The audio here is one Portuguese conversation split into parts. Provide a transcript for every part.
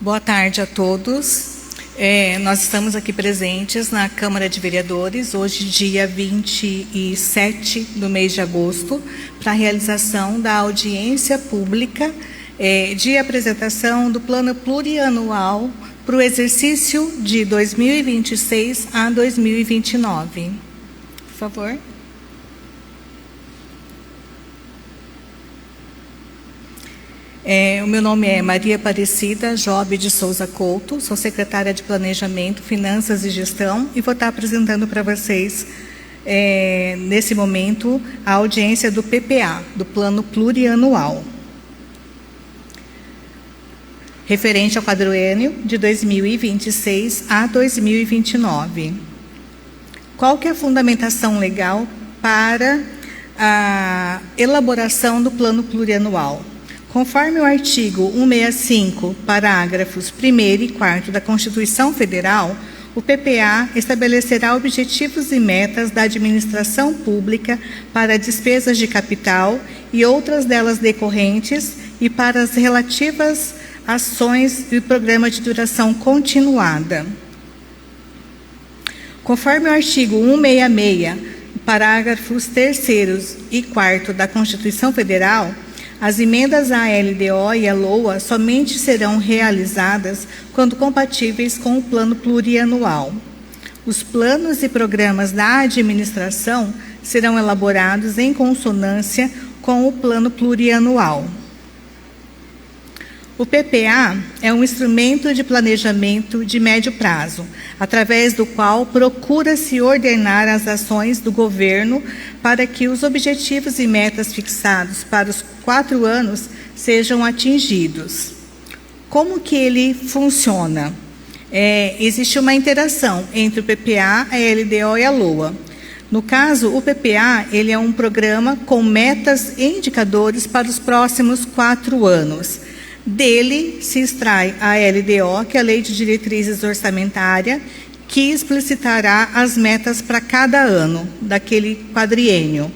Boa tarde a todos. Nós estamos aqui presentes na Câmara de Vereadores, hoje, dia 27 do mês de agosto, para a realização da audiência pública de apresentação do Plano Plurianual para o exercício de 2026 a 2029. Por favor. O meu nome é Maria Aparecida Jobe de Souza Couto, sou secretária de Planejamento, Finanças e Gestão e vou estar apresentando para vocês, nesse momento, a audiência do PPA, do Plano Plurianual, referente ao quadriênio de 2026 a 2029. Qual que é a fundamentação legal para a elaboração do Plano Plurianual? Conforme o artigo 165, parágrafos 1º e 4º da Constituição Federal, o PPA estabelecerá objetivos e metas da administração pública para despesas de capital e outras delas decorrentes e para as relativas ações e programa de duração continuada. Conforme o artigo 166, parágrafos 3º e 4º da Constituição Federal, as emendas à LDO e à LOA somente serão realizadas quando compatíveis com o Plano Plurianual. Os planos e programas da administração serão elaborados em consonância com o Plano Plurianual. O PPA é um instrumento de planejamento de médio prazo, através do qual procura-se ordenar as ações do governo para que os objetivos e metas fixados para os 4 anos sejam atingidos. Como que ele funciona? Existe uma interação entre o PPA, a LDO e a LOA. No caso, o PPA ele é um programa com metas e indicadores para os próximos 4 anos. Dele se extrai a LDO, que é a Lei de Diretrizes Orçamentária, que explicitará as metas para cada ano daquele quadriênio.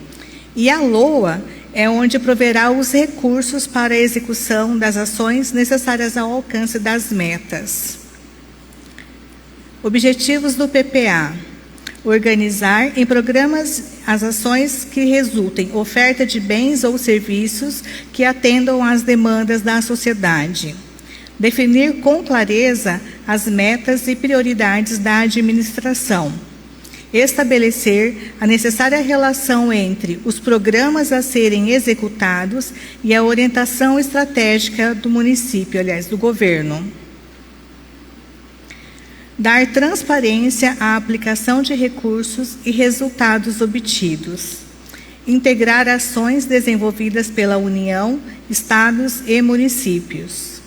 E a LOA é onde proverá os recursos para a execução das ações necessárias ao alcance das metas. Objetivos do PPA: organizar em programas as ações que resultem oferta de bens ou serviços que atendam às demandas da sociedade. Definir com clareza as metas e prioridades da administração. Estabelecer a necessária relação entre os programas a serem executados e a orientação estratégica do município, do governo. Dar transparência à aplicação de recursos e resultados obtidos. Integrar ações desenvolvidas pela União, Estados e municípios.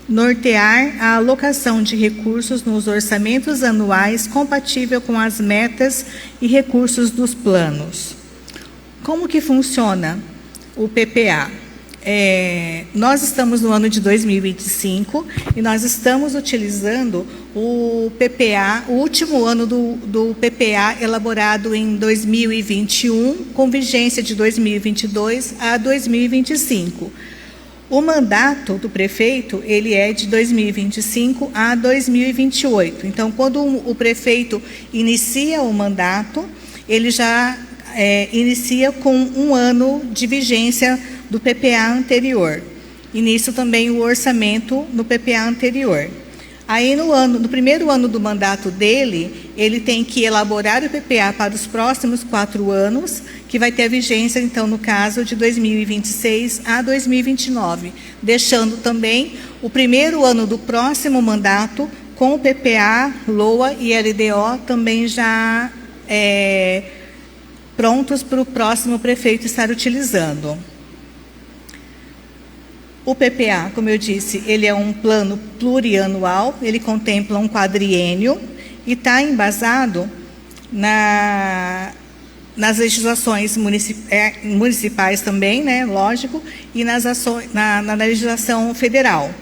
Nortear a alocação de recursos nos orçamentos anuais compatível com as metas e recursos dos planos. Como que funciona o PPA? Nós estamos no ano de 2025 e nós estamos utilizando o PPA, o último ano do PPA elaborado em 2021, com vigência de 2022 a 2025. O mandato do prefeito ele é de 2025 a 2028. Então, quando o prefeito inicia o mandato, ele já inicia com 1 ano de vigência do PPA anterior. E nisso também o orçamento no PPA anterior. Aí, no primeiro ano do mandato dele, ele tem que elaborar o PPA para os próximos 4 anos, que vai ter a vigência, então, no caso, de 2026 a 2029, deixando também o primeiro ano do próximo mandato com o PPA, LOA e LDO também já prontos para o próximo prefeito estar utilizando. O PPA, como eu disse, ele é um plano plurianual, ele contempla um quadriênio e está embasado nas legislações municipais também, lógico, e na legislação federal.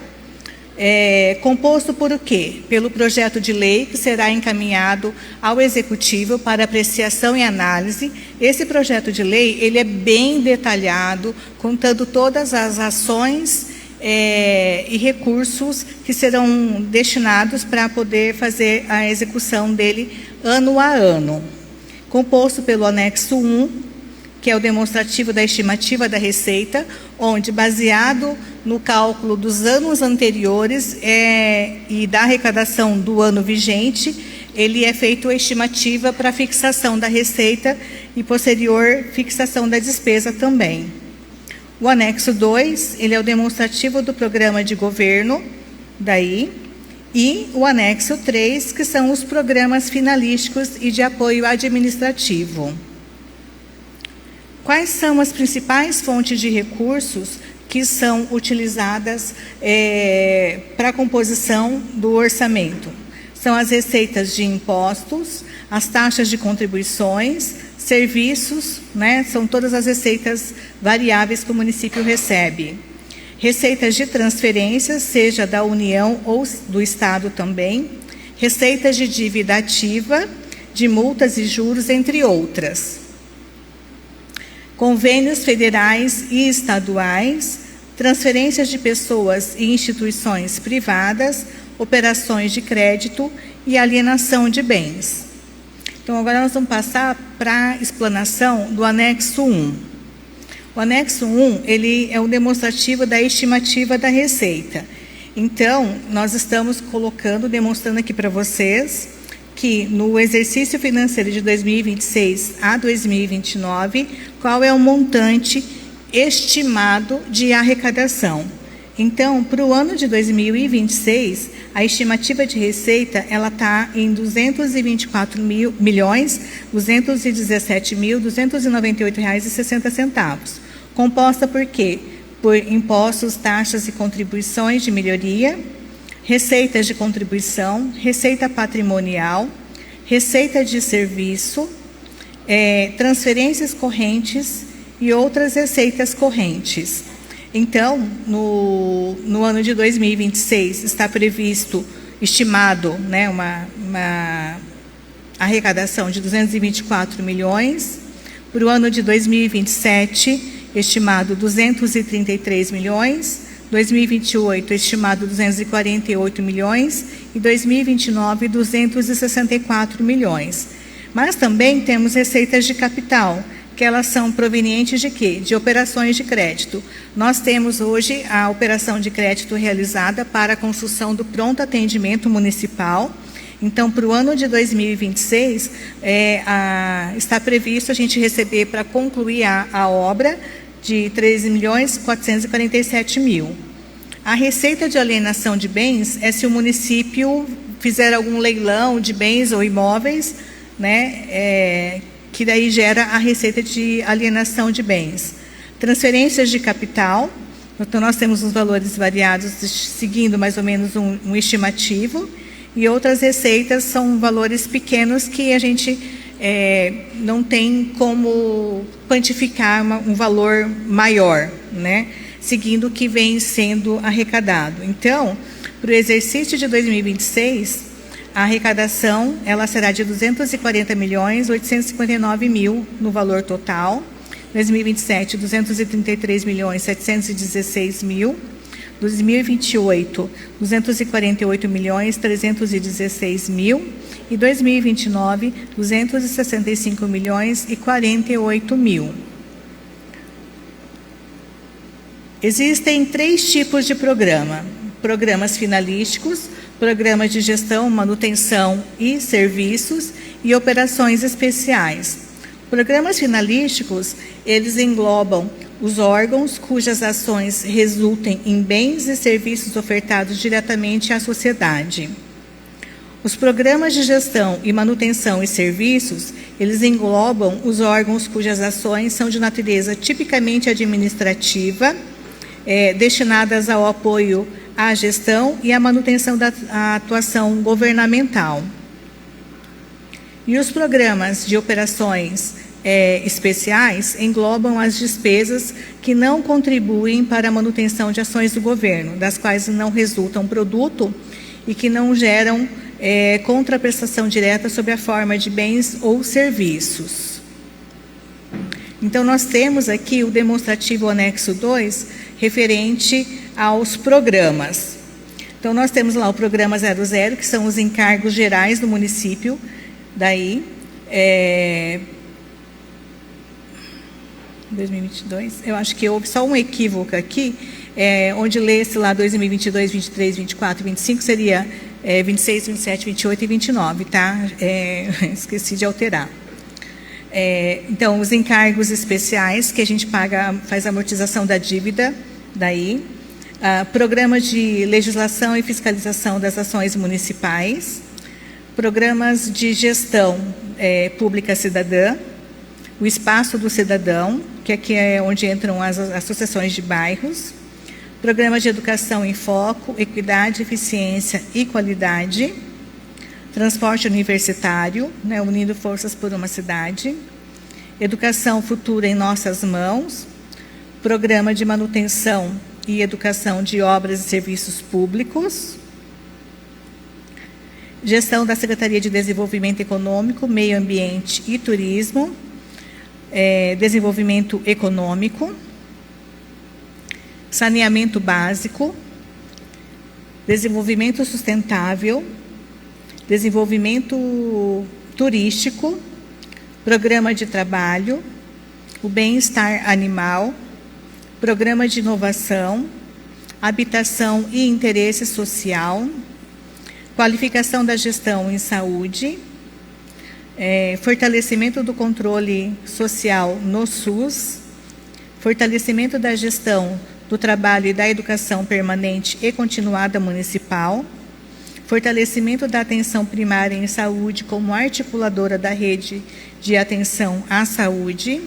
Composto por o quê? Pelo projeto de lei que será encaminhado ao Executivo para apreciação e análise. Esse projeto de lei ele é bem detalhado, contando todas as ações e recursos que serão destinados para poder fazer a execução dele ano a ano. Composto pelo anexo 1, que é o demonstrativo da estimativa da receita, onde, baseado no cálculo dos anos anteriores e da arrecadação do ano vigente, ele é feito a estimativa para a fixação da receita e posterior fixação da despesa também. O anexo 2, ele é o demonstrativo do programa de governo, e o anexo 3, que são os programas finalísticos e de apoio administrativo. Quais são as principais fontes de recursos que são utilizadas para a composição do orçamento? São as receitas de impostos, as taxas de contribuições, serviços, né? São todas as receitas variáveis que o município recebe. Receitas de transferências, seja da União ou do Estado também. Receitas de dívida ativa, de multas e juros, entre outras. Convênios federais e estaduais, transferências de pessoas e instituições privadas, operações de crédito e alienação de bens. Então, agora nós vamos passar para a explanação do anexo 1. O anexo 1, ele é um demonstrativo da estimativa da receita. Então, nós estamos demonstrando aqui para vocês que no exercício financeiro de 2026 a 2029, qual é o montante estimado de arrecadação. Então, para o ano de 2026, a estimativa de receita ela está em R$ 224.217.298,60. Composta por quê? Por impostos, taxas e contribuições de melhoria, receitas de contribuição, receita patrimonial, receita de serviço, transferências correntes e outras receitas correntes. Então, no ano de 2026, está previsto, estimado, né, uma arrecadação de 224 milhões. Para o ano de 2027, estimado 233 milhões. 2028, estimado 248 milhões. E 2029, 264 milhões. Mas também temos receitas de capital, que elas são provenientes de quê? De operações de crédito. Nós temos hoje a operação de crédito realizada para a construção do pronto atendimento municipal. Então, para o ano de 2026, está previsto a gente receber para concluir a obra de 13.447.000. A receita de alienação de bens é se o município fizer algum leilão de bens ou imóveis, né, que daí gera a receita de alienação de bens. Transferências de capital, então nós temos os valores variados seguindo mais ou menos um estimativo, e outras receitas são valores pequenos que a gente não tem como quantificar um valor maior, né, seguindo o que vem sendo arrecadado. Então, para o exercício de 2026, a arrecadação ela será de 240.859.000 no valor total. 2027, 233.716.000. 2028, 248.316.000. E 2029, 265.048.000. Existem 3 tipos de programa: programas finalísticos, programas de gestão, manutenção e serviços e operações especiais. Programas finalísticos, eles englobam os órgãos cujas ações resultem em bens e serviços ofertados diretamente à sociedade. Os programas de gestão e manutenção e serviços, eles englobam os órgãos cujas ações são de natureza tipicamente administrativa, destinadas ao apoio à gestão e à manutenção da atuação governamental. E os programas de operações especiais englobam as despesas que não contribuem para a manutenção de ações do governo, das quais não resultam produto e que não geram contraprestação direta sob a forma de bens ou serviços. Então, nós temos aqui o demonstrativo anexo 2, referente aos programas. Então, nós temos lá o Programa 00, que são os encargos gerais do município. Daí, 2022, eu acho que houve só um equívoco aqui, onde lê-se lá 2022, 23, 24, 25, seria 26, 27, 28 e 29, tá? Esqueci de alterar. Então, os encargos especiais, que a gente paga, faz a amortização da dívida, daí. Programas de legislação e fiscalização das ações municipais, programas de gestão pública cidadã, o Espaço do Cidadão, que aqui é onde entram as associações de bairros, programas de educação em foco, equidade, eficiência e qualidade, transporte universitário, né, unindo forças por uma cidade, educação futura em nossas mãos, programa de manutenção e educação de obras e serviços públicos, gestão da Secretaria de Desenvolvimento Econômico, Meio Ambiente e Turismo, desenvolvimento econômico, saneamento básico, desenvolvimento sustentável, desenvolvimento turístico, programa de trabalho, o bem-estar animal, programa de inovação, habitação e interesse social, qualificação da gestão em saúde, fortalecimento do controle social no SUS, fortalecimento da gestão do trabalho e da educação permanente e continuada municipal, fortalecimento da atenção primária em saúde como articuladora da rede de atenção à saúde,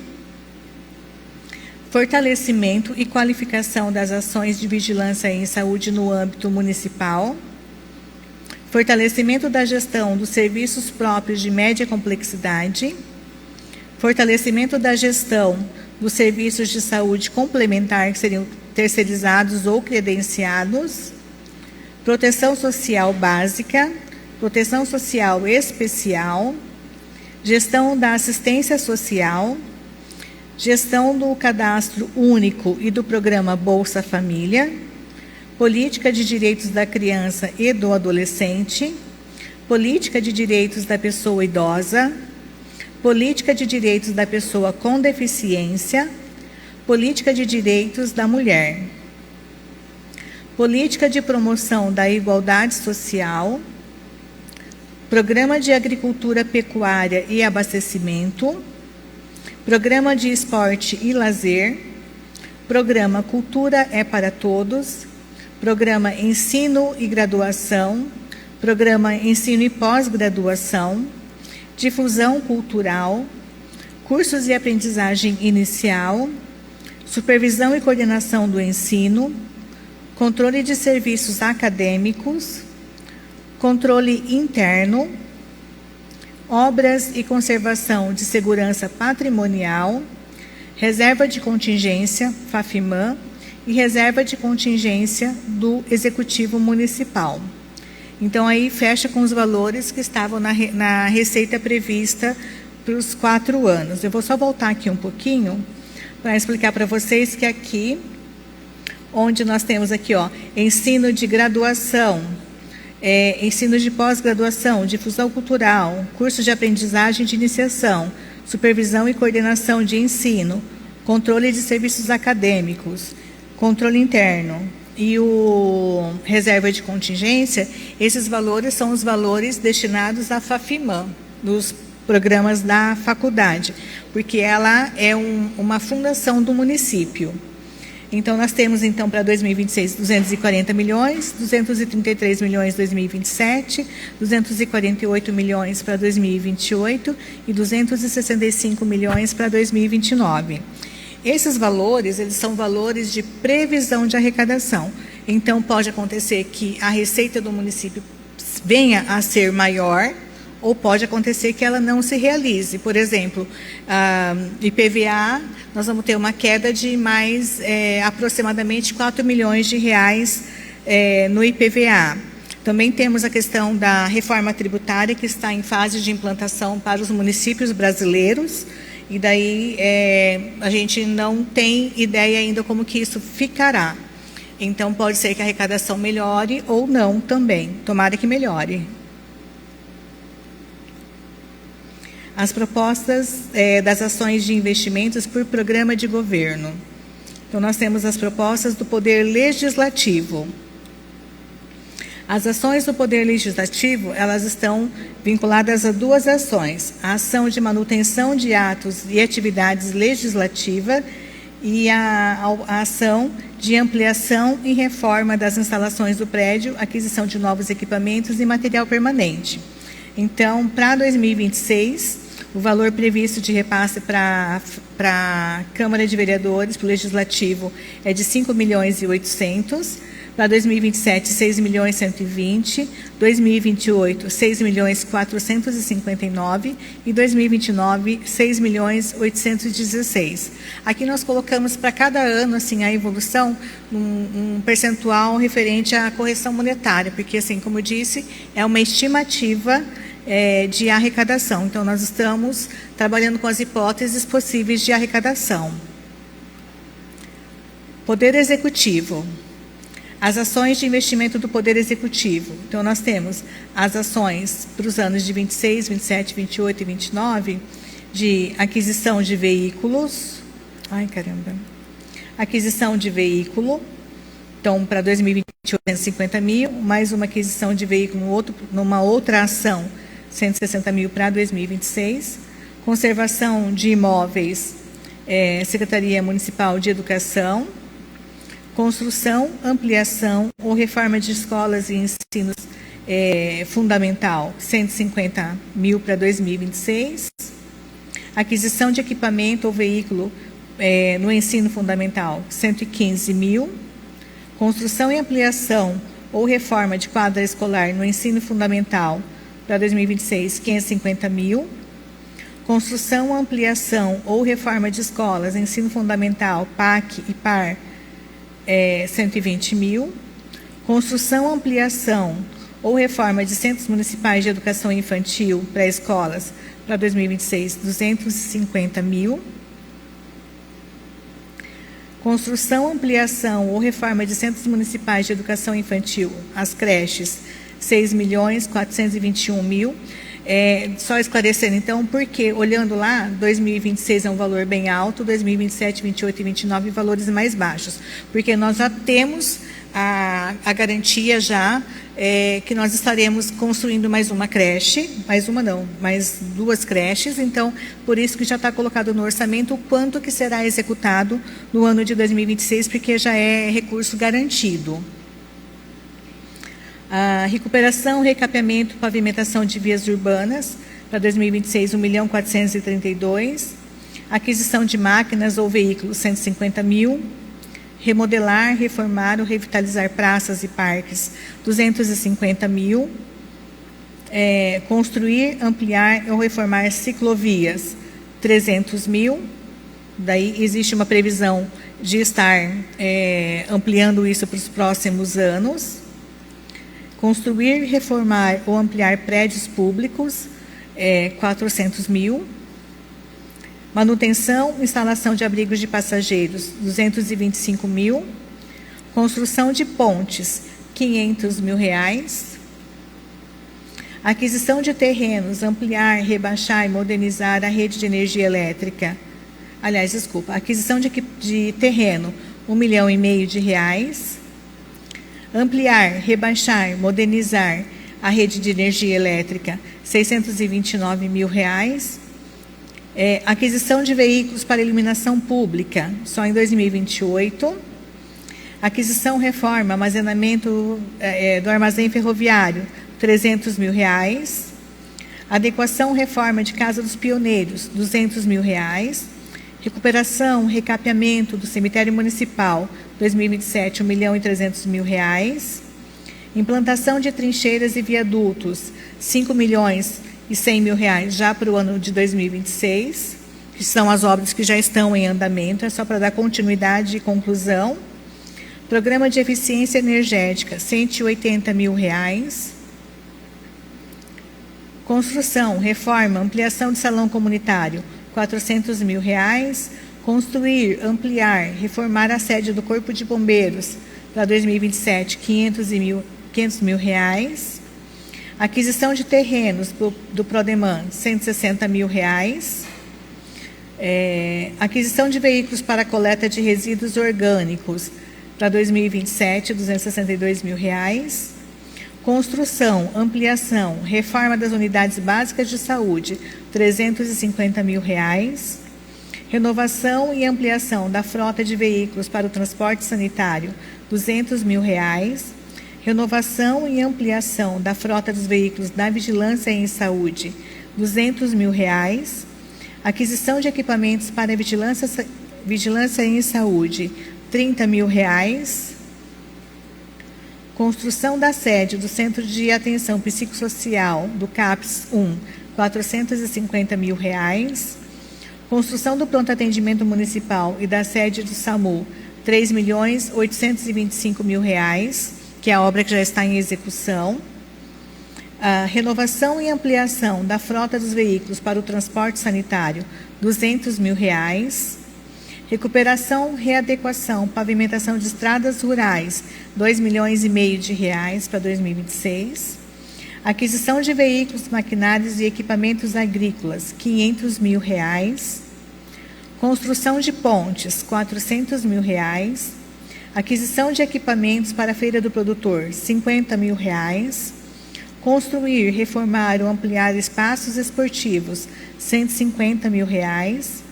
fortalecimento e qualificação das ações de vigilância em saúde no âmbito municipal, fortalecimento da gestão dos serviços próprios de média complexidade, fortalecimento da gestão dos serviços de saúde complementar que seriam terceirizados ou credenciados, proteção social básica, proteção social especial, gestão da assistência social, gestão do cadastro único e do programa Bolsa Família, política de direitos da criança e do adolescente, política de direitos da pessoa idosa, política de direitos da pessoa com deficiência, política de direitos da mulher, política de promoção da igualdade social, programa de agricultura, pecuária e abastecimento, programa de esporte e lazer, programa Cultura é para Todos, programa Ensino e Graduação, programa Ensino e Pós-Graduação, difusão cultural, cursos de aprendizagem inicial, supervisão e coordenação do ensino, controle de serviços acadêmicos, controle interno, obras e conservação de segurança patrimonial, reserva de contingência, FAFIMAN, e reserva de contingência do Executivo Municipal. Então, aí fecha com os valores que estavam na receita prevista para os 4 anos. Eu vou só voltar aqui um pouquinho para explicar para vocês que aqui, onde nós temos aqui, ó, ensino de graduação, ensino de pós-graduação, difusão cultural, curso de aprendizagem de iniciação, supervisão e coordenação de ensino, controle de serviços acadêmicos, controle interno e o reserva de contingência, esses valores são os valores destinados à FAFIMAN, nos programas da faculdade, porque ela é uma fundação do município. Então, nós temos, então, para 2026, 240 milhões, 233 milhões em 2027, 248 milhões para 2028 e 265 milhões para 2029. Esses valores, eles são valores de previsão de arrecadação. Então, pode acontecer que a receita do município venha a ser maior, ou pode acontecer que ela não se realize. Por exemplo, IPVA, nós vamos ter uma queda de mais aproximadamente 4 milhões de reais no IPVA. Também temos a questão da reforma tributária, que está em fase de implantação para os municípios brasileiros, e daí a gente não tem ideia ainda como que isso ficará. Então, pode ser que a arrecadação melhore ou não também. Tomara que melhore. As propostas das ações de investimentos por programa de governo. Então, nós temos as propostas do Poder Legislativo. As ações do Poder Legislativo, elas estão vinculadas a duas ações. A ação de manutenção de atos e atividades legislativas e a ação de ampliação e reforma das instalações do prédio, aquisição de novos equipamentos e material permanente. Então, para 2026, o valor previsto de repasse para a Câmara de Vereadores, para o Legislativo, é de 5.800.000. Para 2027, 6.120.000, 2028, 6.459.000 e 2029, 6.816.000. Aqui nós colocamos para cada ano assim a evolução um percentual referente à correção monetária, porque assim, como eu disse, é uma estimativa de arrecadação. Então, nós estamos trabalhando com as hipóteses possíveis de arrecadação. Poder Executivo. As ações de investimento do Poder Executivo. Então, nós temos as ações para os anos de 26, 27, 28 e 29, de aquisição de veículos. Ai, caramba. Aquisição de veículo. Então, para 2028, 150.000, mais uma aquisição de veículo numa outra ação, 160.000 para 2026. Conservação de imóveis, Secretaria Municipal de Educação. Construção, ampliação ou reforma de escolas e ensino fundamental, 150.000 para 2026. Aquisição de equipamento ou veículo no ensino fundamental, 115.000. Construção e ampliação ou reforma de quadra escolar no ensino fundamental para 2026, 550.000. Construção, ampliação ou reforma de escolas, ensino fundamental, PAC e PAR, 120.000. Construção, ampliação ou reforma de centros municipais de educação infantil pré-escolas para 2026, 250.000. Construção, ampliação ou reforma de centros municipais de educação infantil, as creches, 6.421.000. Só esclarecendo, então, porque olhando lá, 2026 é um valor bem alto, 2027, 28 e 29 valores mais baixos, porque nós já temos a garantia já que nós estaremos construindo mais uma creche, mais duas creches, então, por isso que já está colocado no orçamento o quanto que será executado no ano de 2026, porque já é recurso garantido. A recuperação, recapeamento, pavimentação de vias urbanas, para 2026, 1.432.000. Aquisição de máquinas ou veículos, 150.000. Remodelar, reformar ou revitalizar praças e parques, 250.000. Construir, ampliar ou reformar ciclovias, 300.000. Daí existe uma previsão de estar ampliando isso para os próximos anos. Construir, reformar ou ampliar prédios públicos, 400.000. Manutenção, instalação de abrigos de passageiros, 225.000. Construção de pontes, 500.000 reais. Aquisição de terrenos, ampliar, rebaixar e modernizar a rede de energia elétrica. Aquisição de terreno, 1,5 milhão de reais. Ampliar, rebaixar, modernizar a rede de energia elétrica, 629.000 reais. Aquisição de veículos para iluminação pública, só em 2028. Aquisição, reforma, armazenamento do armazém ferroviário, 300.000 reais. Adequação, reforma de Casa dos Pioneiros, 200.000 reais. Recuperação, recapeamento do cemitério municipal, 2027, 1.300.000 reais. Implantação de trincheiras e viadutos, 5.100.000 reais já para o ano de 2026, que são as obras que já estão em andamento, é só para dar continuidade e conclusão. Programa de eficiência energética, 180.000 reais. Construção, reforma, ampliação de salão comunitário, 400.000 reais. Construir, ampliar, reformar a sede do Corpo de Bombeiros, para 2027, 500 mil reais. Aquisição de terrenos do Prodemã, 160 mil reais. Aquisição de veículos para coleta de resíduos orgânicos para 2027, 262 mil reais. Construção, ampliação, reforma das unidades básicas de saúde, 350 mil reais. Renovação e ampliação da frota de veículos para o transporte sanitário, 200 mil reais. Renovação e ampliação da frota dos veículos da vigilância em saúde, 200 mil reais. Aquisição de equipamentos para vigilância em saúde, 30 mil reais. Construção da sede do Centro de Atenção Psicossocial do CAPS 1, 450 mil reais. Construção do pronto atendimento municipal e da sede do SAMU, 3.825 mil reais, que é a obra que já está em execução. A renovação e ampliação da frota dos veículos para o transporte sanitário, 200 mil reais. Recuperação, readequação, pavimentação de estradas rurais, 2,5 milhões de reais para 2026. Aquisição de veículos, maquinários e equipamentos agrícolas, 500 mil reais. Construção de pontes, 400 mil reais. Aquisição de equipamentos para a Feira do Produtor, 50 mil reais. Construir, reformar ou ampliar espaços esportivos, 150 mil reais.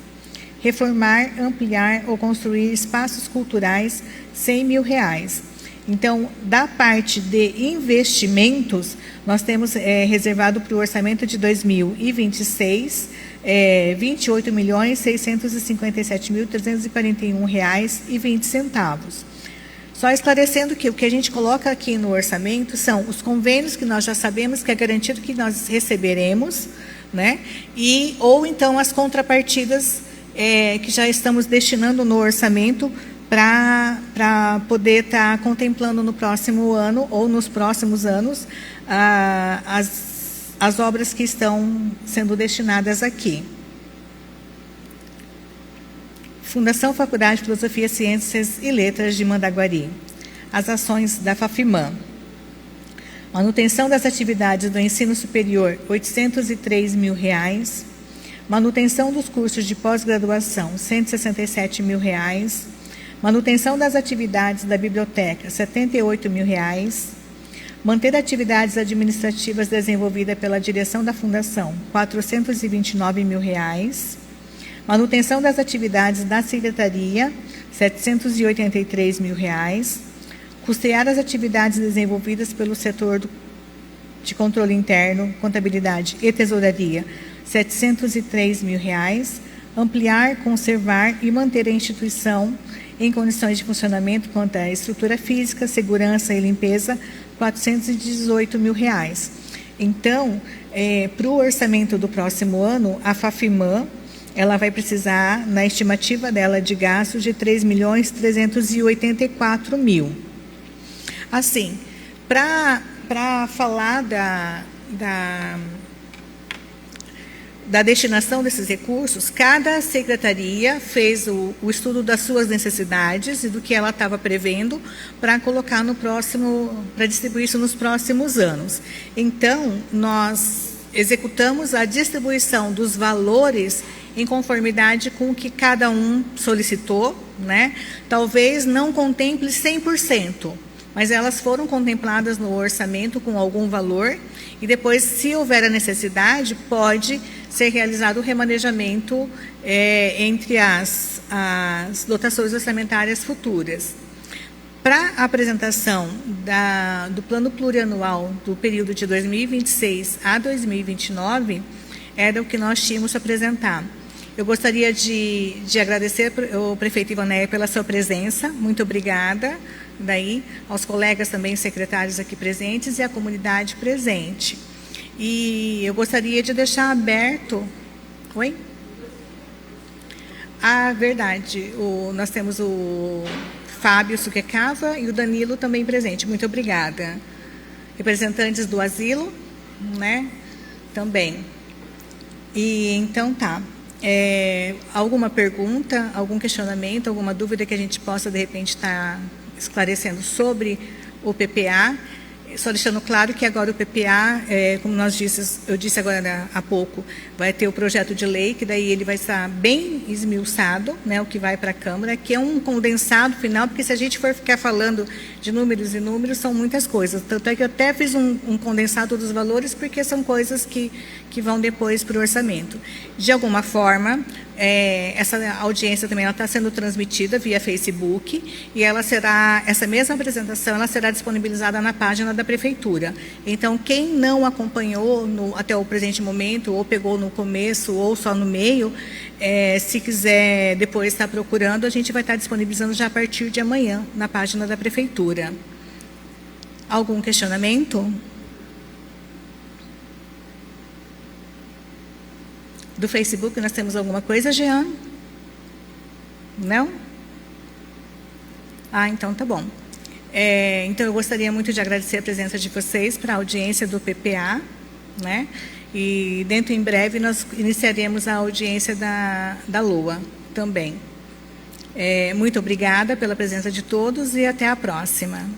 Reformar, ampliar ou construir espaços culturais, 100 mil reais. Então, da parte de investimentos, nós temos reservado para o orçamento de 2026, R$ 28.657.341,20 reais. Só esclarecendo que o que a gente coloca aqui no orçamento são os convênios que nós já sabemos que é garantido que nós receberemos, né? Ou então as contrapartidas que já estamos destinando no orçamento para poder estar contemplando no próximo ano ou nos próximos anos as obras que estão sendo destinadas aqui. Fundação Faculdade de Filosofia, Ciências e Letras de Mandaguari. As ações da FAFIMAN. Manutenção das atividades do ensino superior, R$ 803 mil reais. Manutenção dos cursos de pós-graduação, R$ 167 mil reais. Manutenção das atividades da biblioteca, R$ 78 mil reais. Manter atividades administrativas desenvolvidas pela direção da Fundação, R$ 429 mil reais. Manutenção das atividades da Secretaria, R$ 783 mil reais. Custear as atividades desenvolvidas pelo setor de controle interno, contabilidade e tesouraria, R$ 703 mil reais. Ampliar, conservar e manter a instituição em condições de funcionamento quanto à estrutura física, segurança e limpeza, R$ 418 mil reais. Então, para o orçamento do próximo ano, a FAFIMAN, ela vai precisar, na estimativa dela de gastos, de R$ 3.384.000. Assim, para falar da destinação desses recursos, cada secretaria fez o estudo das suas necessidades e do que ela estava prevendo para colocar para distribuir isso nos próximos anos. Então, nós executamos a distribuição dos valores em conformidade com o que cada um solicitou, né? Talvez não contemple 100%, mas elas foram contempladas no orçamento com algum valor e depois, se houver a necessidade, pode ser realizado o remanejamento entre as dotações orçamentárias futuras. Para a apresentação do plano plurianual do período de 2026 a 2029, era o que nós tínhamos a apresentar. Eu gostaria de agradecer ao prefeito Ivanéia pela sua presença, muito obrigada, aos colegas também secretários aqui presentes e à comunidade presente. E eu gostaria de deixar aberto... Oi? Verdade, nós temos o Fábio Suquecava e o Danilo também presente, muito obrigada. Representantes do asilo, né? Também. E então tá. Alguma pergunta, algum questionamento, alguma dúvida que a gente possa de repente estar esclarecendo sobre o PPA. Só deixando claro que agora o PPA, como eu disse agora há pouco, vai ter o projeto de lei, que daí ele vai estar bem esmiuçado, né, o que vai para a Câmara, que é um condensado final, porque se a gente for ficar falando de números e números, são muitas coisas. Tanto é que eu até fiz um condensado dos valores, porque são coisas que vão depois para o orçamento. De alguma forma, essa audiência também está sendo transmitida via Facebook, e essa mesma apresentação ela será disponibilizada na página da Prefeitura. Então, quem não acompanhou até o presente momento, ou pegou no começo, ou só no meio, se quiser depois estar procurando, a gente vai estar disponibilizando já a partir de amanhã, na página da Prefeitura. Algum questionamento? Do Facebook nós temos alguma coisa, Jean? Não? Então tá bom. Então eu gostaria muito de agradecer a presença de vocês para a audiência do PPA, né? E dentro em breve nós iniciaremos a audiência da LOA também. Muito obrigada pela presença de todos e até a próxima.